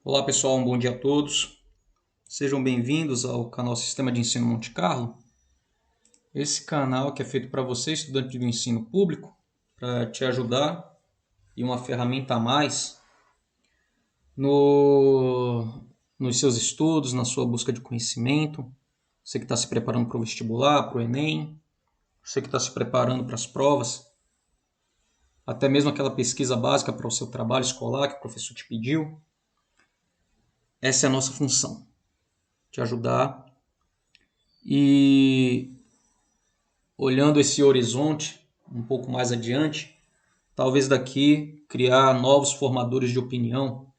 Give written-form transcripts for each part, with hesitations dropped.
Olá pessoal, um bom dia a todos. Sejam bem-vindos ao canal Sistema de Ensino Monte Carlo. Esse canal que é feito para você, estudante do ensino público, para te ajudar e uma ferramenta a mais no, nos seus estudos, na sua busca de conhecimento. Você que está se preparando para o vestibular, para o Enem, você que está se preparando para as provas, até mesmo aquela pesquisa básica para o seu trabalho escolar que o professor te pediu. Essa é a nossa função, te ajudar e olhando esse horizonte um pouco mais adiante, talvez daqui criar novos formadores de opinião,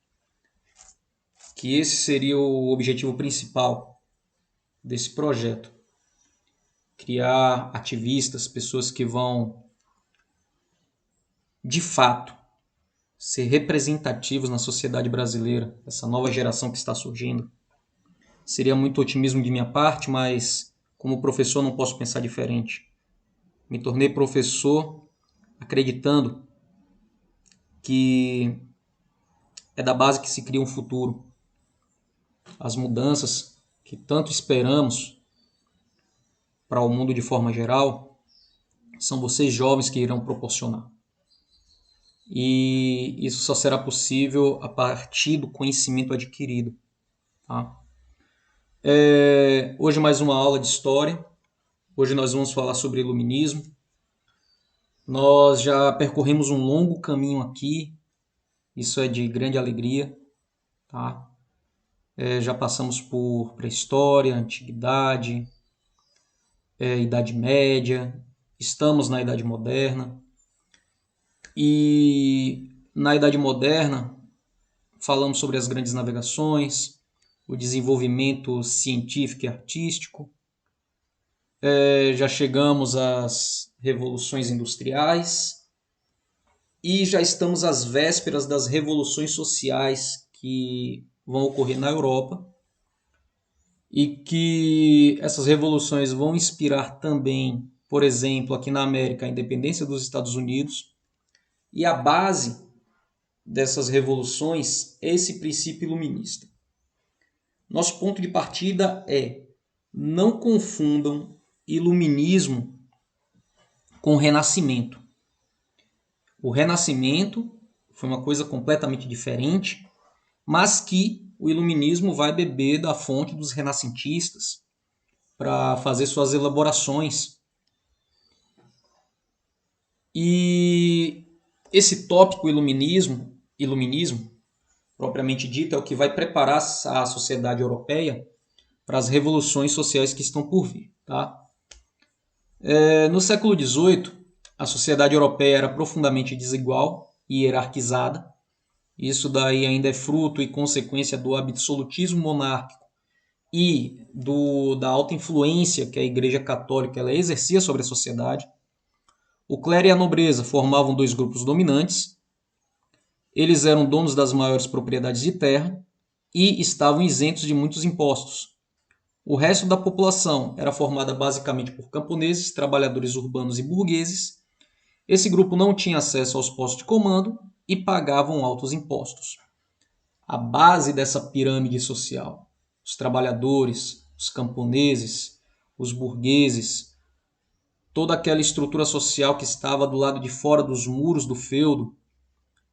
que esse seria o objetivo principal desse projeto. Criar ativistas, pessoas que vão, de fato, ser representativos na sociedade brasileira, essa nova geração que está surgindo. Seria muito otimismo de minha parte, mas como professor não posso pensar diferente. Me tornei professor acreditando que é da base que se cria um futuro. As mudanças que tanto esperamos para o mundo de forma geral são vocês jovens que irão proporcionar. E isso só será possível a partir do conhecimento adquirido. Tá? Hoje mais uma aula de história. Hoje nós vamos falar sobre iluminismo. Nós já percorremos um longo caminho aqui. Isso é de grande alegria. Tá? Já passamos por pré-história, antiguidade, Idade Média, estamos na Idade Moderna. E na Idade Moderna falamos sobre as grandes navegações, o desenvolvimento científico e artístico. Já chegamos às revoluções industriais e já estamos às vésperas das revoluções sociais que vão ocorrer na Europa e que essas revoluções vão inspirar também, por exemplo, aqui na América, a independência dos Estados Unidos. E a base dessas revoluções é esse princípio iluminista. Nosso ponto de partida é: não confundam iluminismo com renascimento. O renascimento foi uma coisa completamente diferente, mas que o iluminismo vai beber da fonte dos renascentistas para fazer suas elaborações. E esse tópico iluminismo propriamente dito, é o que vai preparar a sociedade europeia para as revoluções sociais que estão por vir. Tá? No século XVIII, a sociedade europeia era profundamente desigual e hierarquizada. Isso daí ainda é fruto e consequência do absolutismo monárquico e da alta influência que a Igreja Católica ela exercia sobre a sociedade. O clero e a nobreza formavam dois grupos dominantes. Eles eram donos das maiores propriedades de terra e estavam isentos de muitos impostos. O resto da população era formada basicamente por camponeses, trabalhadores urbanos e burgueses. Esse grupo não tinha acesso aos postos de comando e pagavam altos impostos. A base dessa pirâmide social, os trabalhadores, os camponeses, os burgueses, toda aquela estrutura social que estava do lado de fora dos muros do feudo,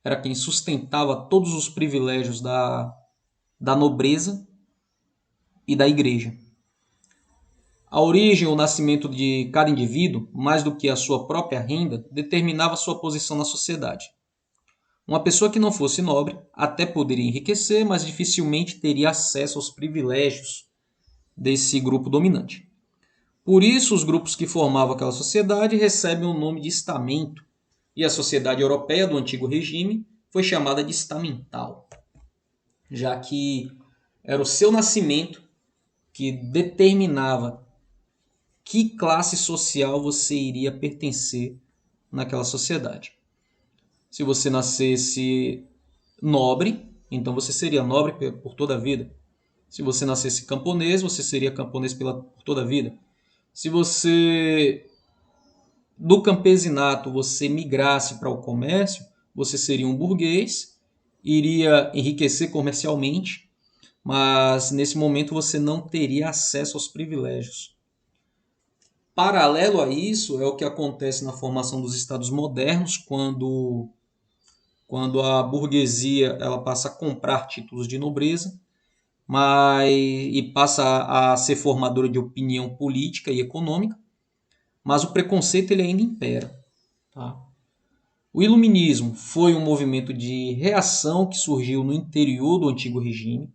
era quem sustentava todos os privilégios da nobreza e da igreja. A origem ou nascimento de cada indivíduo, mais do que a sua própria renda, determinava sua posição na sociedade. Uma pessoa que não fosse nobre até poderia enriquecer, mas dificilmente teria acesso aos privilégios desse grupo dominante. Por isso, os grupos que formavam aquela sociedade recebem o nome de estamento, e a sociedade europeia do antigo regime foi chamada de estamental, já que era o seu nascimento que determinava que classe social você iria pertencer naquela sociedade. Se você nascesse nobre, então você seria nobre por toda a vida. Se você nascesse camponês, você seria camponês por toda a vida. Se você do campesinato você migrasse para o comércio, você seria um burguês. iria enriquecer comercialmente, mas nesse momento você não teria acesso aos privilégios. Paralelo a isso é o que acontece na formação dos estados modernos, quando a burguesia ela passa a comprar títulos de nobreza, e passa a ser formadora de opinião política e econômica, mas o preconceito ele ainda impera. Tá? O Iluminismo foi um movimento de reação que surgiu no interior do antigo regime.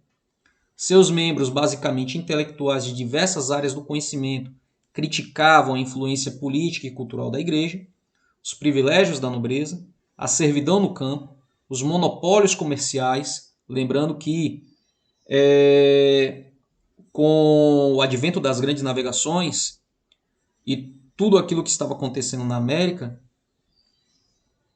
Seus membros, basicamente intelectuais de diversas áreas do conhecimento, criticavam a influência política e cultural da Igreja, os privilégios da nobreza, a servidão no campo, os monopólios comerciais, lembrando que com o advento das grandes navegações e tudo aquilo que estava acontecendo na América,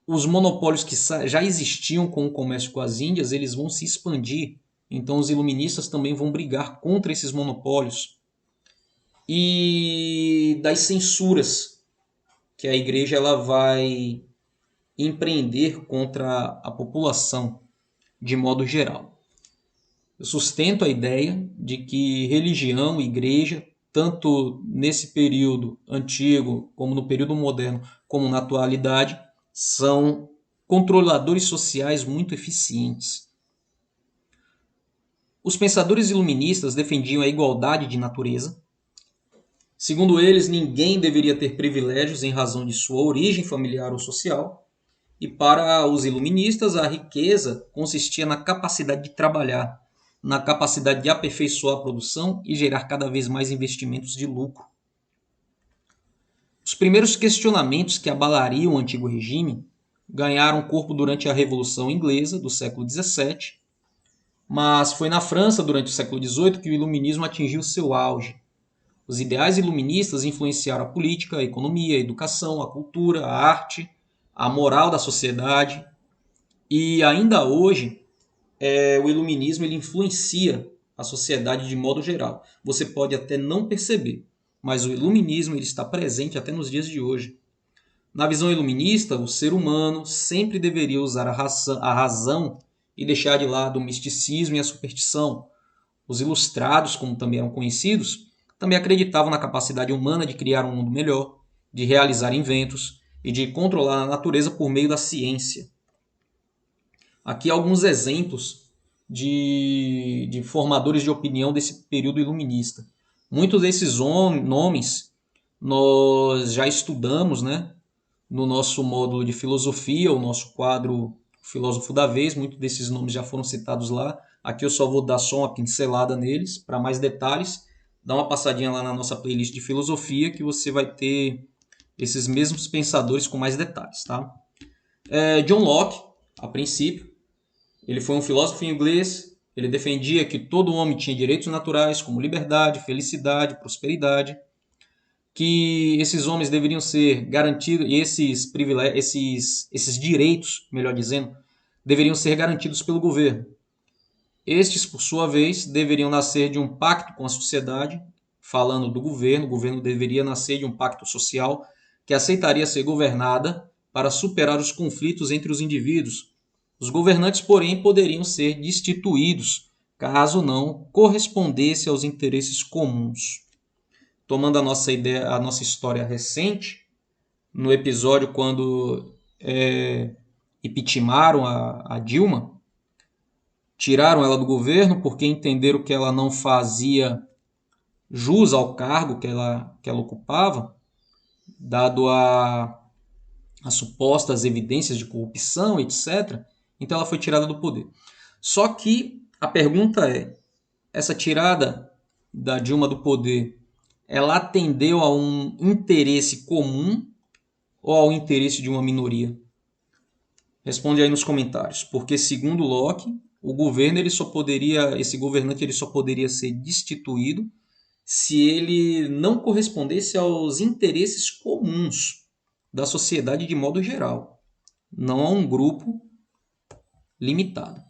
os monopólios que já existiam com o comércio com as Índias, eles vão se expandir. Então os iluministas também vão brigar contra esses monopólios. E das censuras que a igreja ela vai empreender contra a população de modo geral. Eu sustento a ideia de que religião e igreja, tanto nesse período antigo, como no período moderno, como na atualidade, são controladores sociais muito eficientes. Os pensadores iluministas defendiam a igualdade de natureza. Segundo eles, ninguém deveria ter privilégios em razão de sua origem familiar ou social. E para os iluministas, a riqueza consistia na capacidade de trabalhar, na capacidade de aperfeiçoar a produção e gerar cada vez mais investimentos de lucro. Os primeiros questionamentos que abalariam o antigo regime ganharam corpo durante a Revolução Inglesa do século XVII, mas foi na França, durante o século XVIII, que o iluminismo atingiu seu auge. Os ideais iluministas influenciaram a política, a economia, a educação, a cultura, a arte, a moral da sociedade. E ainda hoje, o iluminismo ele influencia a sociedade de modo geral. Você pode até não perceber, mas o iluminismo ele está presente até nos dias de hoje. Na visão iluminista, o ser humano sempre deveria usar a razão e deixar de lado o misticismo e a superstição. Os ilustrados, como também eram conhecidos, também acreditavam na capacidade humana de criar um mundo melhor, de realizar inventos e de controlar a natureza por meio da ciência. Aqui alguns exemplos de formadores de opinião desse período iluminista. Muitos desses nomes nós já estudamos, né, no nosso módulo de filosofia, o nosso quadro Filósofo da Vez. Muitos desses nomes já foram citados lá. Aqui eu só vou dar só uma pincelada neles. Para mais detalhes, dá uma passadinha lá na nossa playlist de filosofia que você vai ter esses mesmos pensadores com mais detalhes. Tá? John Locke, a princípio, ele foi um filósofo inglês. Ele defendia que todo homem tinha direitos naturais como liberdade, felicidade, prosperidade, que esses homens deveriam ser garantidos, e esses privilégios, esses direitos, melhor dizendo, deveriam ser garantidos pelo governo. Estes, por sua vez, deveriam nascer de um pacto com a sociedade, falando do governo. O governo deveria nascer de um pacto social que aceitaria ser governada para superar os conflitos entre os indivíduos. Os governantes, porém, poderiam ser destituídos caso não correspondesse aos interesses comuns. Tomando a nossa história recente, no episódio quando impeachmentaram a Dilma, tiraram ela do governo porque entenderam que ela não fazia jus ao cargo que ela ocupava, dado as supostas evidências de corrupção, etc. Então ela foi tirada do poder. Só que a pergunta é, essa tirada da Dilma do poder, ela atendeu a um interesse comum ou ao interesse de uma minoria? Responde aí nos comentários. Porque segundo Locke, o governo esse governante ele só poderia ser destituído se ele não correspondesse aos interesses comuns da sociedade de modo geral, não a um grupo limitado.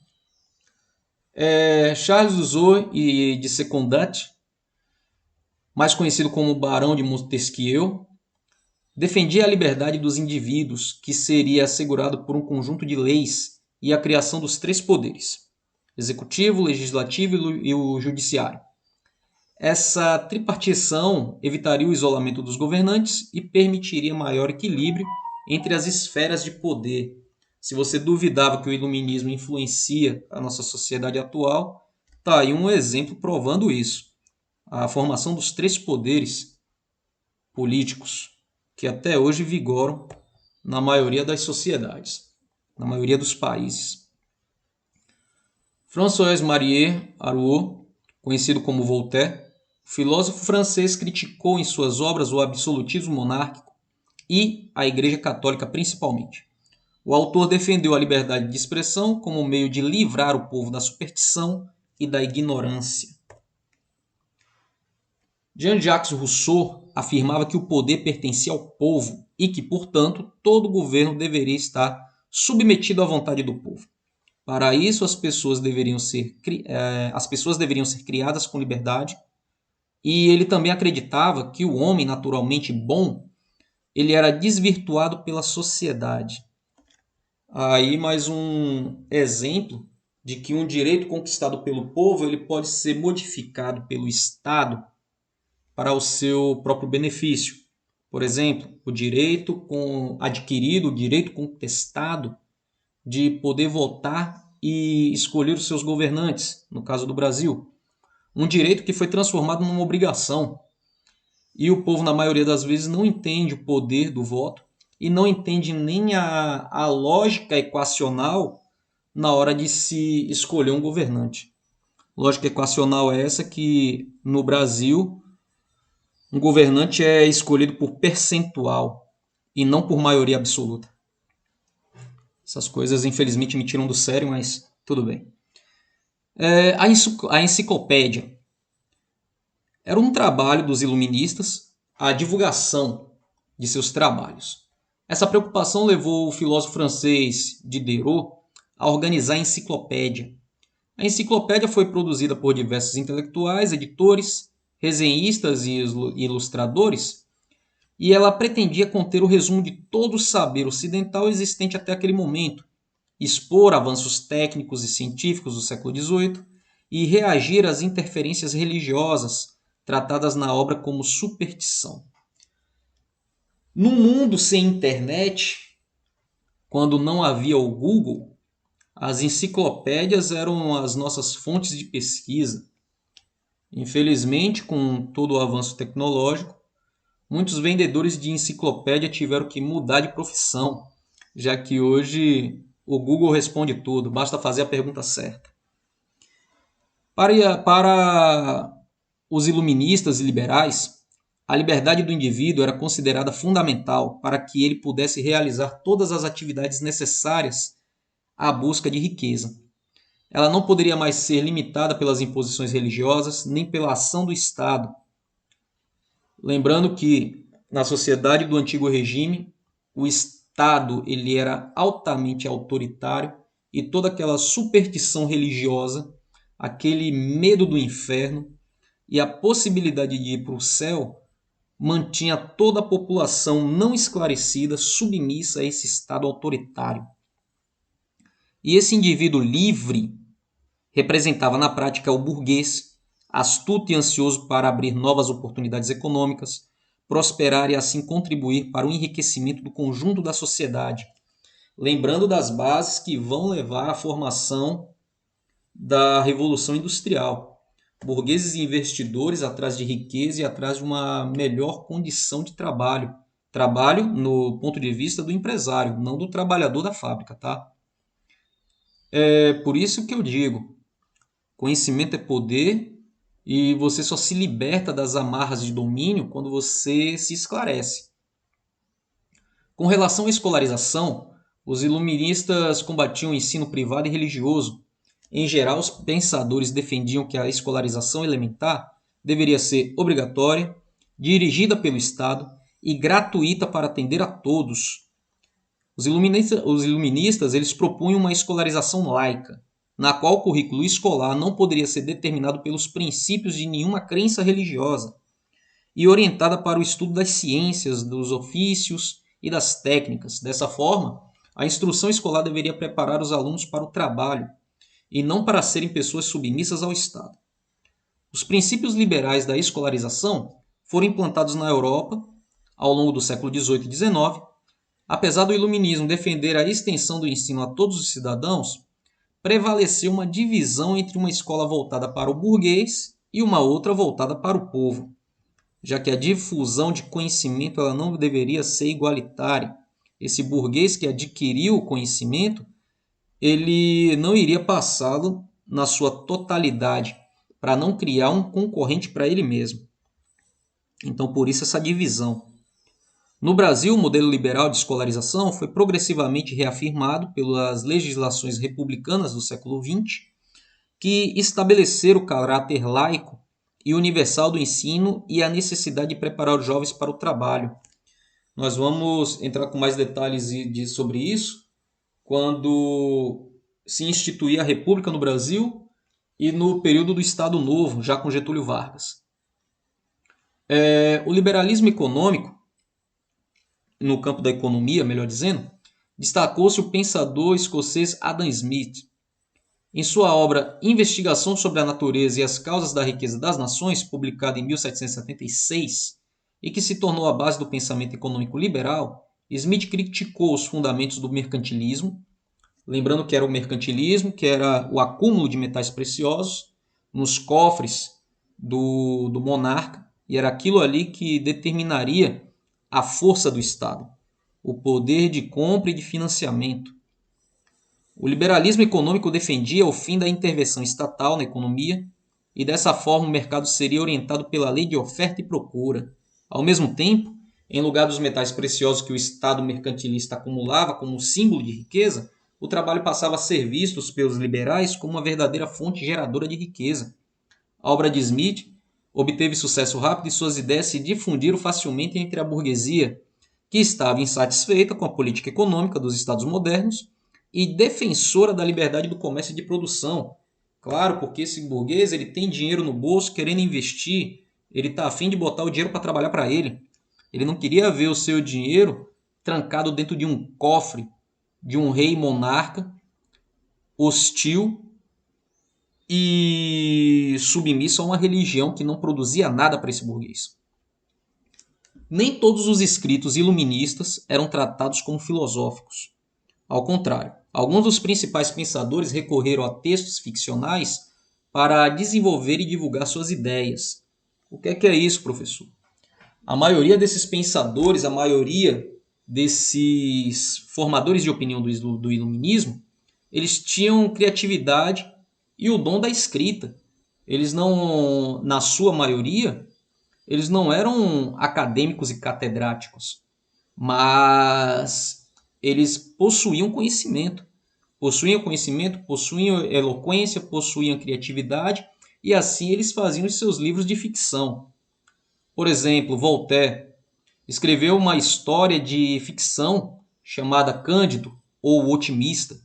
Charles Rousseau e de Secondat, mais conhecido como Barão de Montesquieu, defendia a liberdade dos indivíduos, que seria assegurado por um conjunto de leis e a criação dos três poderes: executivo, legislativo e o judiciário. Essa tripartição evitaria o isolamento dos governantes e permitiria maior equilíbrio entre as esferas de poder. Se você duvidava que o iluminismo influencia a nossa sociedade atual, está aí um exemplo provando isso. A formação dos três poderes políticos que até hoje vigoram na maioria das sociedades, na maioria dos países. François-Marie Arouet, conhecido como Voltaire, filósofo francês, criticou em suas obras o absolutismo monárquico e a Igreja Católica principalmente. O autor defendeu a liberdade de expressão como meio de livrar o povo da superstição e da ignorância. Jean-Jacques Rousseau afirmava que o poder pertencia ao povo e que, portanto, todo governo deveria estar submetido à vontade do povo. Para isso, as pessoas deveriam ser criadas com liberdade, e ele também acreditava que o homem naturalmente bom ele era desvirtuado pela sociedade. Aí mais um exemplo de que um direito conquistado pelo povo ele pode ser modificado pelo Estado para o seu próprio benefício. Por exemplo, o direito adquirido, o direito contestado de poder votar e escolher os seus governantes, no caso do Brasil. Um direito que foi transformado numa obrigação. E o povo, na maioria das vezes, não entende o poder do voto e não entende nem a lógica equacional na hora de se escolher um governante. Lógica equacional é essa que, no Brasil, um governante é escolhido por percentual e não por maioria absoluta. Essas coisas, infelizmente, me tiram do sério, mas tudo bem. A enciclopédia era um trabalho dos iluministas, a divulgação de seus trabalhos. Essa preocupação levou o filósofo francês Diderot a organizar a enciclopédia. A enciclopédia foi produzida por diversos intelectuais, editores, resenhistas e ilustradores, e ela pretendia conter o resumo de todo o saber ocidental existente até aquele momento, expor avanços técnicos e científicos do século XVIII e reagir às interferências religiosas tratadas na obra como superstição. No mundo sem internet, quando não havia o Google, as enciclopédias eram as nossas fontes de pesquisa. Infelizmente, com todo o avanço tecnológico, muitos vendedores de enciclopédia tiveram que mudar de profissão, já que hoje o Google responde tudo, basta fazer a pergunta certa. Para os iluministas e liberais, a liberdade do indivíduo era considerada fundamental para que ele pudesse realizar todas as atividades necessárias à busca de riqueza. Ela não poderia mais ser limitada pelas imposições religiosas nem pela ação do Estado. Lembrando que, na sociedade do antigo regime, o Estado ele era altamente autoritário e toda aquela superstição religiosa, aquele medo do inferno e a possibilidade de ir para o céu mantinha toda a população não esclarecida submissa a esse Estado autoritário. E esse indivíduo livre representava na prática o burguês, astuto e ansioso para abrir novas oportunidades econômicas, prosperar e assim contribuir para o enriquecimento do conjunto da sociedade, lembrando das bases que vão levar à formação da Revolução Industrial. Burgueses e investidores atrás de riqueza e atrás de uma melhor condição de trabalho. Trabalho no ponto de vista do empresário, não do trabalhador da fábrica, tá? É por isso que eu digo, conhecimento é poder e você só se liberta das amarras de domínio quando você se esclarece. Com relação à escolarização, os iluministas combatiam o ensino privado e religioso. Em geral, os pensadores defendiam que a escolarização elementar deveria ser obrigatória, dirigida pelo Estado e gratuita para atender a todos. Os iluministas eles propunham uma escolarização laica, na qual o currículo escolar não poderia ser determinado pelos princípios de nenhuma crença religiosa e orientada para o estudo das ciências, dos ofícios e das técnicas. Dessa forma, a instrução escolar deveria preparar os alunos para o trabalho e não para serem pessoas submissas ao Estado. Os princípios liberais da escolarização foram implantados na Europa ao longo do século XVIII e XIX. Apesar do iluminismo defender a extensão do ensino a todos os cidadãos, prevaleceu uma divisão entre uma escola voltada para o burguês e uma outra voltada para o povo, já que a difusão de conhecimento ela não deveria ser igualitária. Esse burguês que adquiriu o conhecimento, ele não iria passá-lo na sua totalidade, para não criar um concorrente para ele mesmo. Então, por isso essa divisão. No Brasil, o modelo liberal de escolarização foi progressivamente reafirmado pelas legislações republicanas do século XX, que estabeleceram o caráter laico e universal do ensino e a necessidade de preparar os jovens para o trabalho. Nós vamos entrar com mais detalhes sobre isso quando se instituir a República no Brasil e no período do Estado Novo, já com Getúlio Vargas. O liberalismo econômico, no campo da economia, melhor dizendo, destacou-se o pensador escocês Adam Smith. Em sua obra Investigação sobre a Natureza e as Causas da Riqueza das Nações, publicada em 1776, e que se tornou a base do pensamento econômico liberal, Smith criticou os fundamentos do mercantilismo, lembrando que era o mercantilismo, que era o acúmulo de metais preciosos nos cofres do monarca, e era aquilo ali que determinaria a força do Estado, o poder de compra e de financiamento. O liberalismo econômico defendia o fim da intervenção estatal na economia e dessa forma o mercado seria orientado pela lei de oferta e procura. Ao mesmo tempo, em lugar dos metais preciosos que o Estado mercantilista acumulava como símbolo de riqueza, o trabalho passava a ser visto pelos liberais como uma verdadeira fonte geradora de riqueza. A obra de Smith obteve sucesso rápido e suas ideias se difundiram facilmente entre a burguesia, que estava insatisfeita com a política econômica dos Estados modernos e defensora da liberdade do comércio e de produção. Claro, porque esse burguês ele tem dinheiro no bolso, querendo investir, ele está a fim de botar o dinheiro para trabalhar para ele. Ele não queria ver o seu dinheiro trancado dentro de um cofre de um rei monarca hostil e submisso a uma religião que não produzia nada para esse burguês. Nem todos os escritos iluministas eram tratados como filosóficos. Ao contrário, alguns dos principais pensadores recorreram a textos ficcionais para desenvolver e divulgar suas ideias. O que é isso, professor? A maioria desses pensadores, a maioria desses formadores de opinião do iluminismo, eles tinham criatividade e o dom da escrita. Eles não, na sua maioria, eles não eram acadêmicos e catedráticos, mas eles possuíam conhecimento. Possuíam conhecimento, possuíam eloquência, possuíam criatividade e assim eles faziam os seus livros de ficção. Por exemplo, Voltaire escreveu uma história de ficção chamada Cândido ou O Otimista,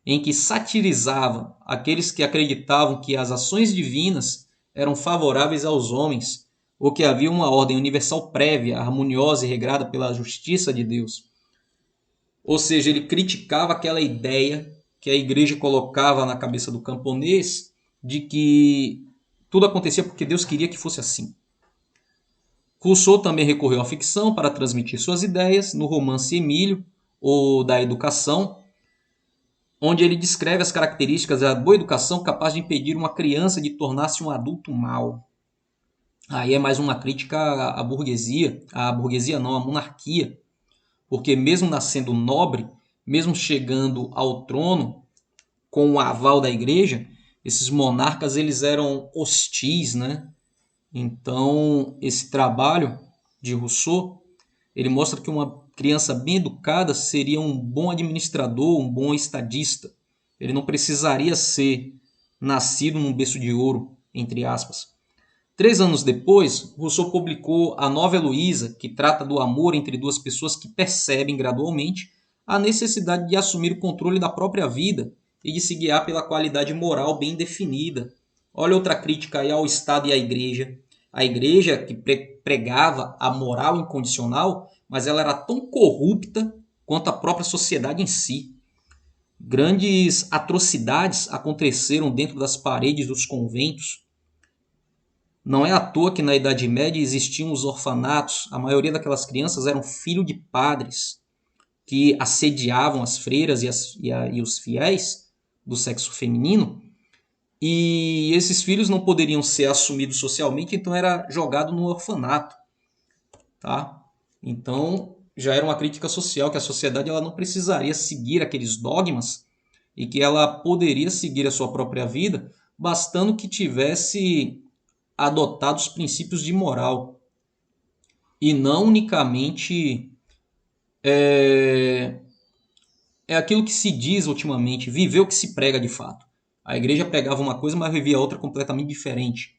em que satirizava aqueles que acreditavam que as ações divinas eram favoráveis aos homens ou que havia uma ordem universal prévia, harmoniosa e regrada pela justiça de Deus. Ou seja, ele criticava aquela ideia que a igreja colocava na cabeça do camponês de que tudo acontecia porque Deus queria que fosse assim. Rousseau também recorreu à ficção para transmitir suas ideias no romance Emílio, ou da Educação, onde ele descreve as características da boa educação capaz de impedir uma criança de tornar-se um adulto mau. Aí é mais uma crítica à burguesia, à monarquia, porque mesmo nascendo nobre, mesmo chegando ao trono com o aval da igreja, esses monarcas eles eram hostis, né? Então, esse trabalho de Rousseau, ele mostra que uma criança bem educada seria um bom administrador, um bom estadista. Ele não precisaria ser nascido num berço de ouro, entre aspas. 3 anos depois, Rousseau publicou A Nova Heloísa, que trata do amor entre duas pessoas que percebem gradualmente a necessidade de assumir o controle da própria vida e de se guiar pela qualidade moral bem definida. Olha outra crítica aí ao Estado e à Igreja. A Igreja que pregava a moral incondicional, mas ela era tão corrupta quanto à própria sociedade em si. Grandes atrocidades aconteceram dentro das paredes dos conventos. Não é à toa que na Idade Média existiam os orfanatos. A maioria daquelas crianças eram filhos de padres que assediavam as freiras e os fiéis do sexo feminino. E esses filhos não poderiam ser assumidos socialmente, então era jogado no orfanato. Tá? Então já era uma crítica social que a sociedade ela não precisaria seguir aqueles dogmas e que ela poderia seguir a sua própria vida, bastando que tivesse adotado os princípios de moral e não unicamente é aquilo que se diz ultimamente, viver o que se prega de fato. A igreja pregava uma coisa, mas vivia outra completamente diferente.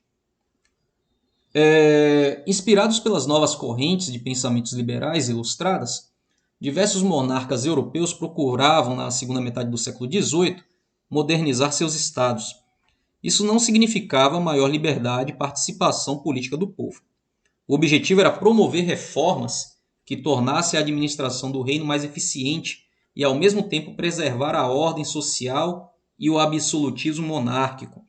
Inspirados pelas novas correntes de pensamentos liberais ilustradas, diversos monarcas europeus procuravam, na segunda metade do século XVIII, modernizar seus estados. Isso não significava maior liberdade e participação política do povo. O objetivo era promover reformas que tornassem a administração do reino mais eficiente e, ao mesmo tempo, preservar a ordem social e o absolutismo monárquico.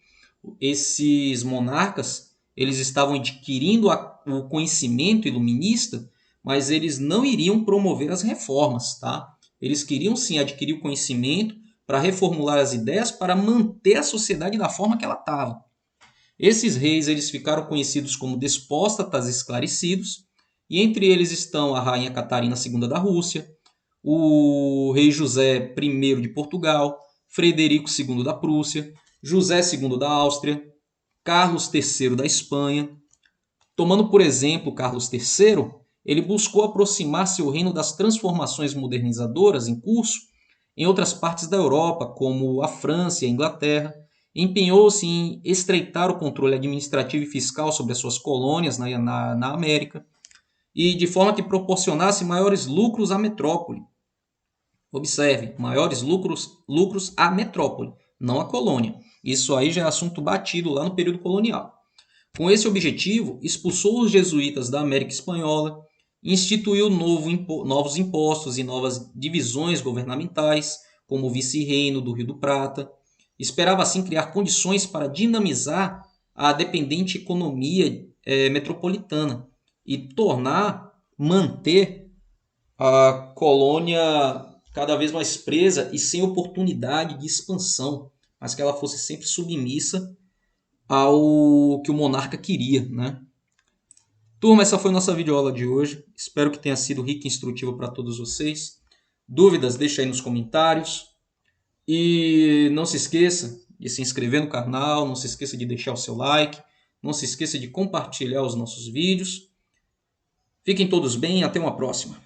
Esses monarcas eles estavam adquirindo o conhecimento iluminista, mas eles não iriam promover as reformas. Tá? Eles queriam sim adquirir o conhecimento para reformular as ideias para manter a sociedade da forma que ela estava. Esses reis eles ficaram conhecidos como despótatas esclarecidos, e entre eles estão a rainha Catarina II da Rússia, o rei José I de Portugal, Frederico II da Prússia, José II da Áustria, Carlos III da Espanha. Tomando por exemplo Carlos III, ele buscou aproximar seu reino das transformações modernizadoras em curso em outras partes da Europa, como a França e a Inglaterra. Empenhou-se em estreitar o controle administrativo e fiscal sobre as suas colônias na América, e de forma que proporcionasse maiores lucros à metrópole. Observe, maiores lucros à metrópole, não à colônia. Isso aí já é assunto batido lá no período colonial. Com esse objetivo, expulsou os jesuítas da América Espanhola, instituiu novos impostos e novas divisões governamentais, como o vice-reino do Rio do Prata. Esperava assim criar condições para dinamizar a dependente economia metropolitana e manter a colônia cada vez mais presa e sem oportunidade de expansão, mas que ela fosse sempre submissa ao que o monarca queria, né? Turma, essa foi nossa videoaula de hoje. Espero que tenha sido rica e instrutiva para todos vocês. Dúvidas, deixa aí nos comentários. E não se esqueça de se inscrever no canal, não se esqueça de deixar o seu like, não se esqueça de compartilhar os nossos vídeos. Fiquem todos bem e até uma próxima.